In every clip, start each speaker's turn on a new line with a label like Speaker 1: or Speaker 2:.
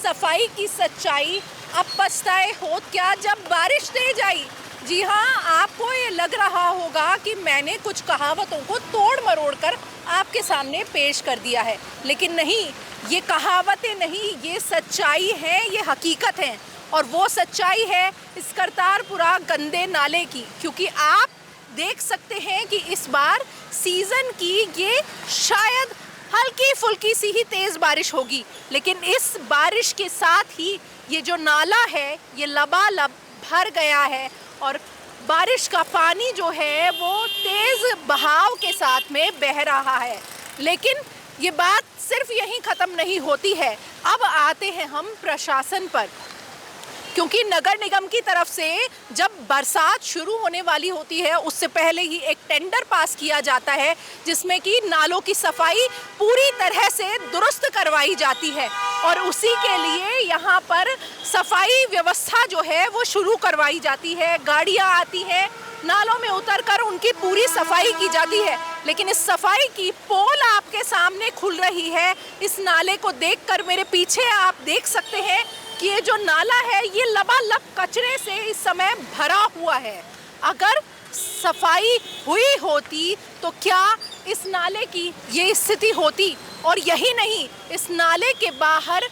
Speaker 1: सफाई की सच्चाई अब पछताए हो क्या जब बारिश तेज आई। जी हाँ, आपको ये लग रहा होगा कि मैंने कुछ कहावतों को तोड़ मरोड़ कर आपके सामने पेश कर दिया है, लेकिन नहीं, ये कहावतें नहीं, ये सच्चाई है, ये हकीकत है। और वो सच्चाई है इस करतारपुरा गंदे नाले की, क्योंकि आप देख सकते हैं कि इस बार सीज़न की ये शायद हल्की फुल्की सी ही तेज़ बारिश होगी, लेकिन इस बारिश के साथ ही ये जो नाला है ये लबालब भर गया है और बारिश का पानी जो है वो तेज़ बहाव के साथ में बह रहा है। लेकिन ये बात सिर्फ यहीं ख़त्म नहीं होती है। अब आते हैं हम प्रशासन पर, क्योंकि नगर निगम की तरफ से जब बरसात शुरू होने वाली होती है उससे पहले ही एक टेंडर पास किया जाता है जिसमें कि नालों की सफाई पूरी तरह से दुरुस्त करवाई जाती है और उसी के लिए यहाँ पर सफाई व्यवस्था जो है वो शुरू करवाई जाती है। गाड़ियाँ आती हैं, नालों में उतरकर उनकी पूरी सफाई की जाती है, लेकिन इस सफाई की पोल आपके सामने खुल रही है। इस नाले को देखकर मेरे पीछे आप देख सकते हैं कि ये जो नाला है ये लबालब कचरे से इस समय भरा हुआ है। अगर सफाई हुई होती तो क्या इस नाले की ये स्थिति होती? और यही नहीं, इस नाले के बाहर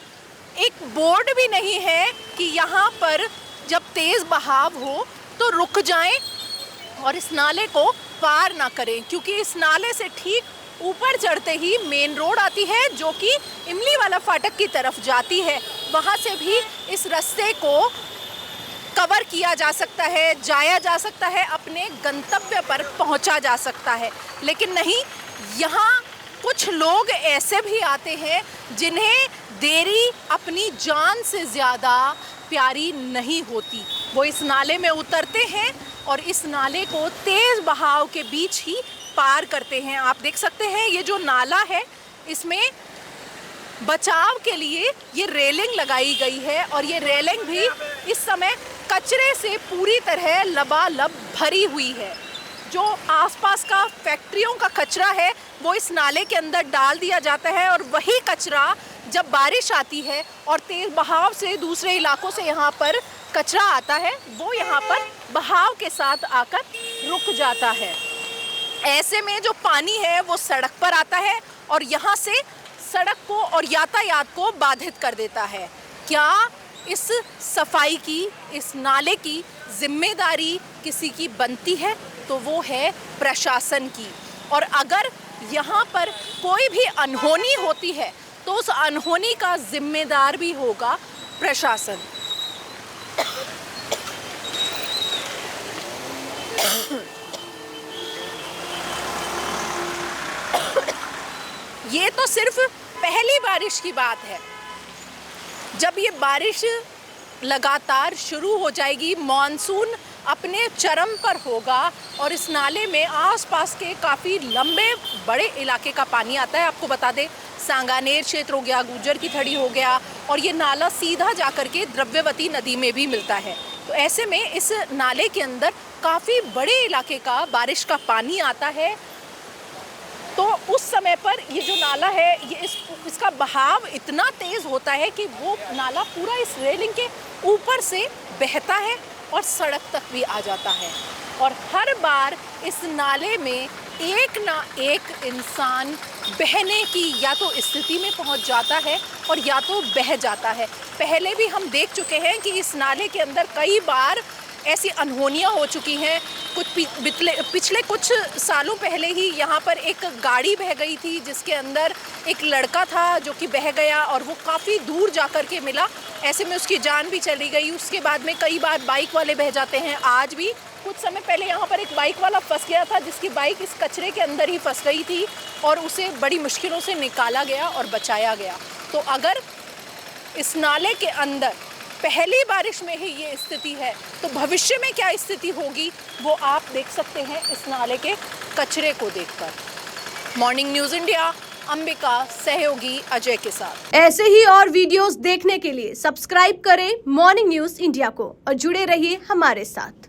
Speaker 1: एक बोर्ड भी नहीं है कि यहाँ पर जब तेज़ बहाव हो तो रुक जाएं और इस नाले को पार ना करें, क्योंकि इस नाले से ठीक ऊपर चढ़ते ही मेन रोड आती है जो कि इमली वाला फाटक की तरफ जाती है। वहाँ से भी इस रास्ते को कवर किया जा सकता है, जाया जा सकता है, अपने गंतव्य पर पहुँचा जा सकता है। लेकिन नहीं, यहाँ कुछ लोग ऐसे भी आते हैं जिन्हें देरी अपनी जान से ज़्यादा प्यारी नहीं होती। वो इस नाले में उतरते हैं और इस नाले को तेज़ बहाव के बीच ही पार करते हैं। आप देख सकते हैं ये जो नाला है इसमें बचाव के लिए ये रेलिंग लगाई गई है और ये रेलिंग भी इस समय कचरे से पूरी तरह लबालब भरी हुई है। जो आसपास का फैक्ट्रियों का कचरा है वो इस नाले के अंदर डाल दिया जाता है और वही कचरा जब बारिश आती है और तेज़ बहाव से दूसरे इलाकों से यहाँ पर कचरा आता है वो यहाँ पर बहाव के साथ आकर रुक जाता है। ऐसे में जो पानी है वो सड़क पर आता है और यहाँ से सड़क को और यातायात को बाधित कर देता है। क्या इस सफाई की, इस नाले की जिम्मेदारी किसी की बनती है? तो वो है प्रशासन की। और अगर यहाँ पर कोई भी अनहोनी होती है तो उस अनहोनी का जिम्मेदार भी होगा प्रशासन। ये तो सिर्फ पहली बारिश की बात है। जब ये बारिश लगातार शुरू हो जाएगी, मॉनसून अपने चरम पर होगा और इस नाले में आसपास के काफ़ी लंबे बड़े इलाके का पानी आता है। आपको बता दें, सांगानेर क्षेत्र हो गया, गुर्जर की थड़ी हो गया और ये नाला सीधा जाकर के द्रव्यवती नदी में भी मिलता है। तो ऐसे में इस नाले के अंदर काफ़ी बड़े इलाके का बारिश का पानी आता है। तो उस समय पर ये जो नाला है ये इसका बहाव इतना तेज़ होता है कि वो नाला पूरा इस रेलिंग के ऊपर से बहता है और सड़क तक भी आ जाता है। और हर बार इस नाले में एक ना एक इंसान बहने की या तो स्थिति में पहुंच जाता है और या तो बह जाता है। पहले भी हम देख चुके हैं कि इस नाले के अंदर कई बार ऐसी अनहोनियाँ हो चुकी हैं। पिछले कुछ सालों पहले ही यहाँ पर एक गाड़ी बह गई थी जिसके अंदर एक लड़का था जो कि बह गया और वो काफ़ी दूर जा कर के मिला। ऐसे में उसकी जान भी चली गई। उसके बाद में कई बार बाइक वाले बह जाते हैं। आज भी कुछ समय पहले यहाँ पर एक बाइक वाला फंस गया था जिसकी बाइक इस कचरे के अंदर ही फंस गई थी और उसे बड़ी मुश्किलों से निकाला गया और बचाया गया। तो अगर इस नाले के अंदर पहली बारिश में ही ये स्थिति है तो भविष्य में क्या स्थिति होगी वो आप देख सकते हैं इस नाले के कचरे को देखकर। मॉर्निंग न्यूज़ इंडिया, अंबिका, सहयोगी अजय के साथ।
Speaker 2: ऐसे ही और वीडियोस देखने के लिए सब्सक्राइब करें मॉर्निंग न्यूज़ इंडिया को और जुड़े रहिए हमारे साथ।